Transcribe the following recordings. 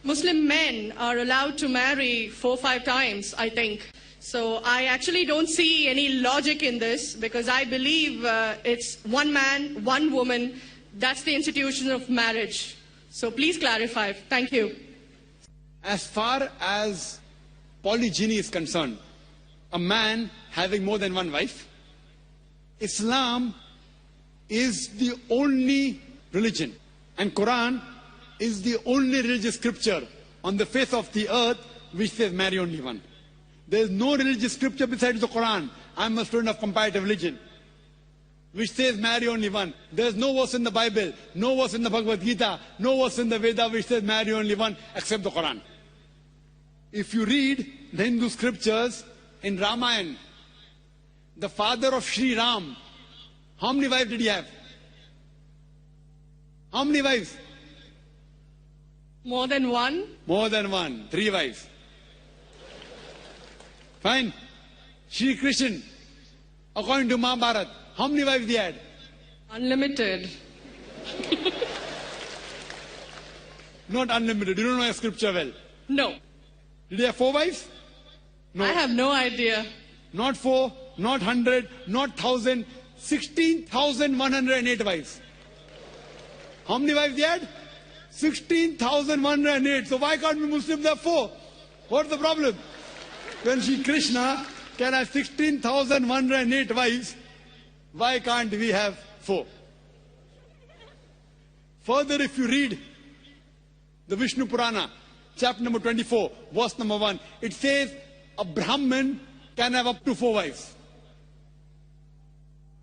Muslim men are allowed to marry 4-5 times, I think. So I actually don't see any logic in this because I believe it's one man, one woman. That's the institution of marriage. So please clarify. Thank you. As far as polygyny is concerned, a man having more than one wife, Islam is the only religion, and Quran is the only religious scripture on the face of the earth which says marry only one. There is no religious scripture besides the Quran. I am a student of comparative religion, which says marry only one. There is no verse in the Bible, no verse in the Bhagavad Gita, no verse in the Veda which says marry only one except the Quran. If you read the Hindu scriptures in Ramayana, the father of Sri Ram, how many wives did he have? How many wives? More than one? More than one. 3 wives. Fine. Shri Krishna, according to Mahabharata, how many wives he had? Unlimited. Not unlimited. You don't know your scripture well. No. Did he have 4 wives? No. I have no idea. Not 4, not 100, not 1,000, 16,108 wives. How many wives he had? 16,108. So why can't we Muslims have 4? What's the problem? When Shri Krishna can have 16,108 wives, why can't we have 4? Further, if you read the Vishnu Purana, chapter number 24, verse number 1, it says a Brahmin can have up to 4 wives.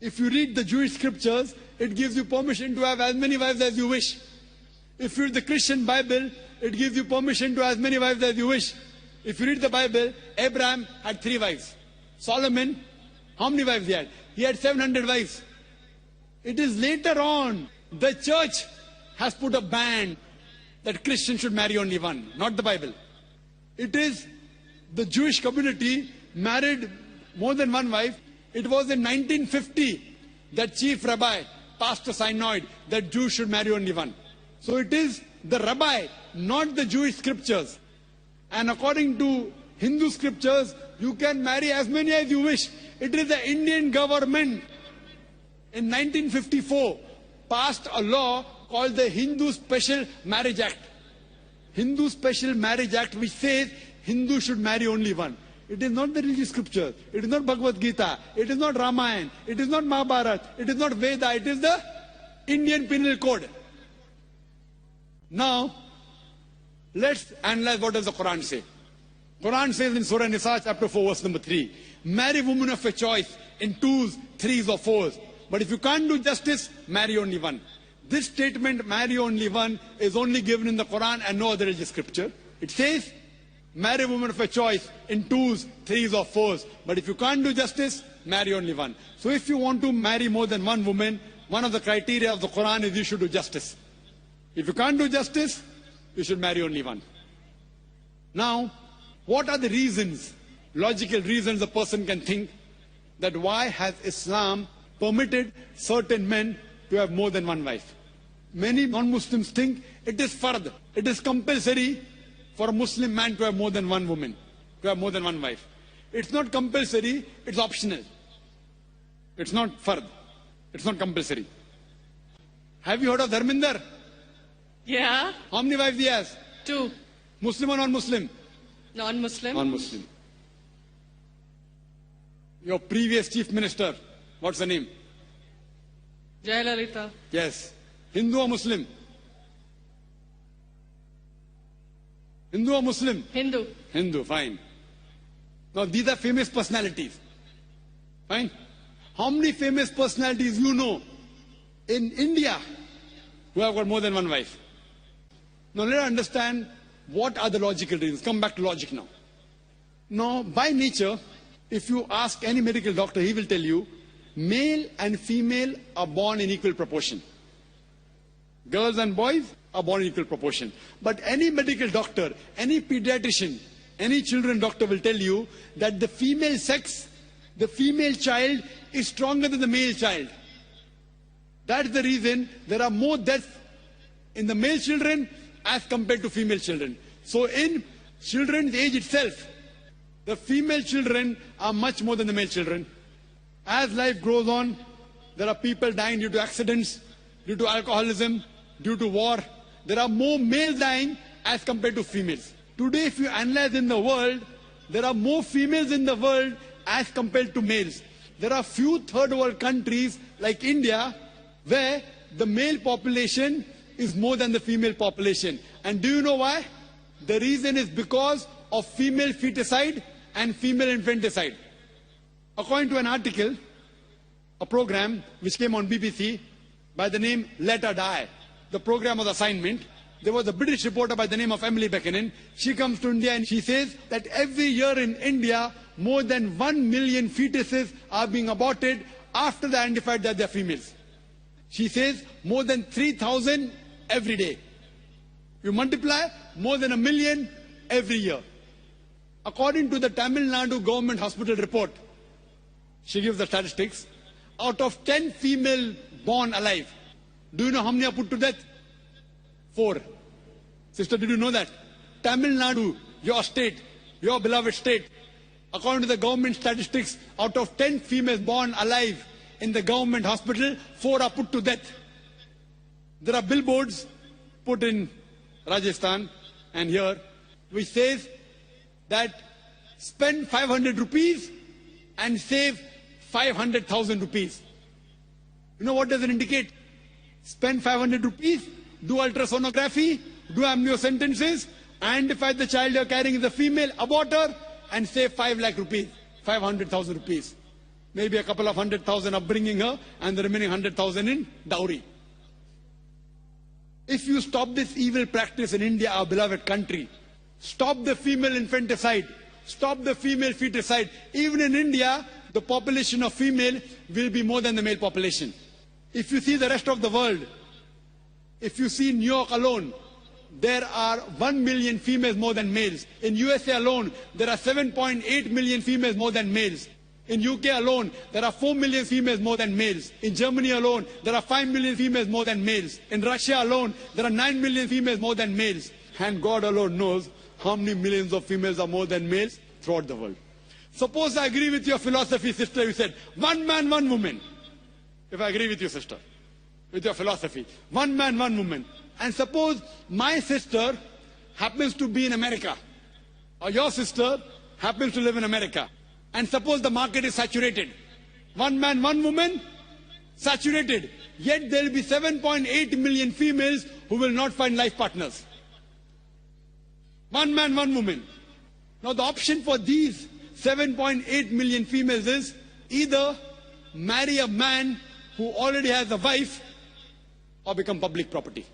If you read the Jewish scriptures, it gives you permission to have as many wives as you wish. If you read the Christian Bible, it gives you permission to have as many wives as you wish. If you read the Bible, Abraham had 3 wives. Solomon, how many wives he had? He had 700 wives. It is later on, the church has put a ban that Christians should marry only one, not the Bible. It is the Jewish community married more than one wife. It was in 1950 that chief rabbi passed a synod that Jews should marry only one. So it is the rabbi, not the Jewish scriptures. And according to Hindu scriptures, you can marry as many as you wish. It is the Indian government in 1954 passed a law called the Hindu Special Marriage Act. Hindu Special Marriage Act, which says Hindus should marry only one. It is not the religious scripture. It is not Bhagavad Gita. It is not Ramayana. It is not Mahabharata. It is not Veda. It is the Indian Penal Code. Now, let's analyze what does the Quran say. Quran says in Surah Nisa, chapter 4, verse number 3, marry women of your choice in 2s, 3s or 4s. But if you can't do justice, marry only one. This statement, marry only one, is only given in the Quran and no other religious scripture. It says, marry women of your choice in 2s, 3s or 4s. But if you can't do justice, marry only one. So if you want to marry more than one woman, one of the criteria of the Quran is you should do justice. If you can't do justice, you should marry only one. Now, what are the reasons, logical reasons a person can think that why has Islam permitted certain men to have more than one wife? Many non-Muslims think it is fard, it is compulsory for a Muslim man to have more than one woman, to have more than one wife. It's not compulsory, it's optional. It's not fard, it's not compulsory. Have you heard of Dharminder? Yeah. How many wives he has? 2. Muslim or non-Muslim? Non-Muslim. Non-Muslim. Your previous chief minister, what's the name? Jayalalitha. Yes. Hindu or Muslim? Hindu or Muslim? Hindu. Hindu, fine. Now these are famous personalities. Fine. How many famous personalities you know in India who have got more than one wife? Now let us understand what are the logical reasons. Come back to logic now. Now, by nature, if you ask any medical doctor, he will tell you, male and female are born in equal proportion. Girls and boys are born in equal proportion. But any medical doctor, any pediatrician, any children doctor will tell you that the female sex, the female child is stronger than the male child. That's the reason there are more deaths in the male children as compared to female children. So in children's age itself, the female children are much more than the male children. As life goes on, there are people dying due to accidents, due to alcoholism, due to war. There are more males dying as compared to females. Today, if you analyze in the world, there are more females in the world as compared to males. There are few third world countries like India where the male population is more than the female population. And do you know why? The reason is because of female feticide and female infanticide. According to an article, a program which came on BBC by the name Let Her Die, the program was assignment. There was a British reporter by the name of Emily Buchanan. She comes to India and she says that every year in India, more than 1 million fetuses are being aborted after they identified that they are females. She says more than 3,000 every day. You multiply, more than 1 million every year. According to the Tamil Nadu government hospital report, she gives the statistics. Out of 10 female born alive, do you know how many are put to death? 4. Sister, did you know that? Tamil Nadu, your state, your beloved state, according to the government statistics, out of 10 females born alive in the government hospital, 4 are put to death. There are billboards put in Rajasthan and here, which says that spend 500 rupees and save 500,000 rupees. You know what does it indicate? Spend 500 rupees, do ultrasonography, do amniocentesis, identify the child you're carrying is a female, abort her, and save 5 lakh rupees, 500,000 rupees. Maybe a couple of 100,000 upbringing her, and the remaining 100,000 in dowry. If you stop this evil practice in India, our beloved country, stop the female infanticide, stop the female feticide. Even in India, the population of female will be more than the male population. If you see the rest of the world, if you see New York alone, there are 1 million females more than males. In USA alone, there are 7.8 million females more than males. In UK alone, there are 4 million females more than males. In Germany alone, there are 5 million females more than males. In Russia alone, there are 9 million females more than males. And God alone knows how many millions of females are more than males throughout the world. Suppose I agree with your philosophy, sister, you said, 1 man, 1 woman. If I agree with you, sister, with your philosophy, 1 man, 1 woman. And suppose my sister happens to be in America, or your sister happens to live in America. And suppose the market is saturated. 1 man, 1 woman, saturated. Yet there will be 7.8 million females who will not find life partners. 1 man, 1 woman. Now the option for these 7.8 million females is either marry a man who already has a wife or become public property.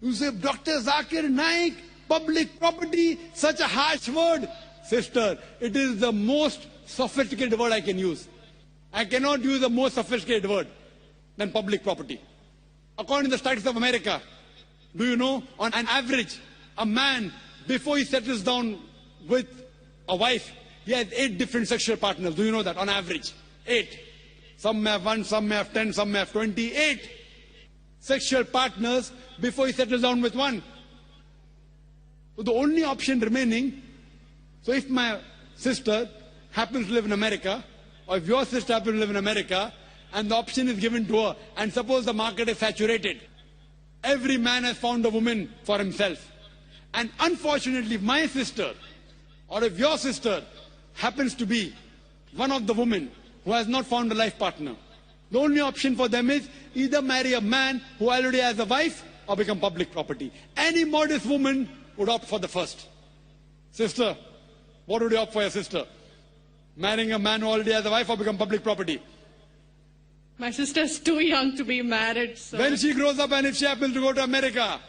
You say, Dr. Zakir Naik, public property, such a harsh word. Sister, it is the most sophisticated word I can use. I cannot use a more sophisticated word than public property. According to the statistics of America, do you know, on an average, a man, before he settles down with a wife, he has 8 different sexual partners. Do you know that? On average, 8. Some may have 1, some may have 10, some may have 28 sexual partners before he settles down with one. So the only option remaining, so if my sister happens to live in America, or if your sister happens to live in America, and the option is given to her, and suppose the market is saturated, every man has found a woman for himself. And unfortunately, if my sister, or if your sister happens to be one of the women who has not found a life partner, the only option for them is either marry a man who already has a wife or become public property. Any modest woman would opt for the first. Sister, what would you opt for your sister? Marrying a man who already has a wife or become public property? My sister's too young to be married, so... When she grows up and if she happens to go to America,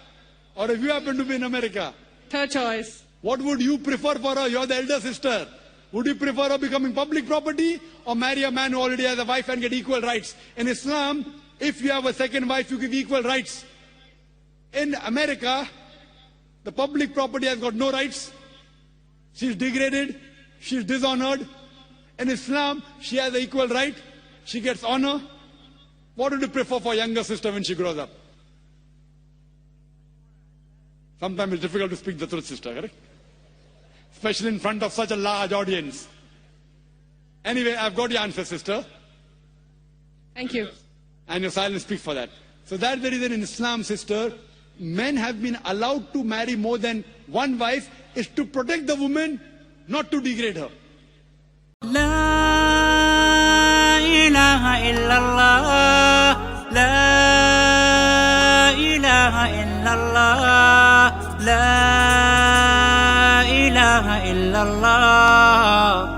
or if you happen to be in America, Her choice. what would you prefer for her? You're the elder sister. Would you prefer her becoming public property or marry a man who already has a wife and get equal rights? In Islam, if you have a second wife, you give equal rights. In America, the public property has got no rights. She's degraded. She's dishonored. In Islam, she has an equal right. She gets honor. What would you prefer for younger sister when she grows up? Sometimes it's difficult to speak the truth, sister, correct? Especially in front of such a large audience. Anyway, I've got your answer, sister. Thank you. And your silence speaks for that. So that's the reason in Islam, sister, men have been allowed to marry more than one wife is to protect the woman, not to degrade her. لا إله إلا الله لا إله إلا الله لا إله إلا الله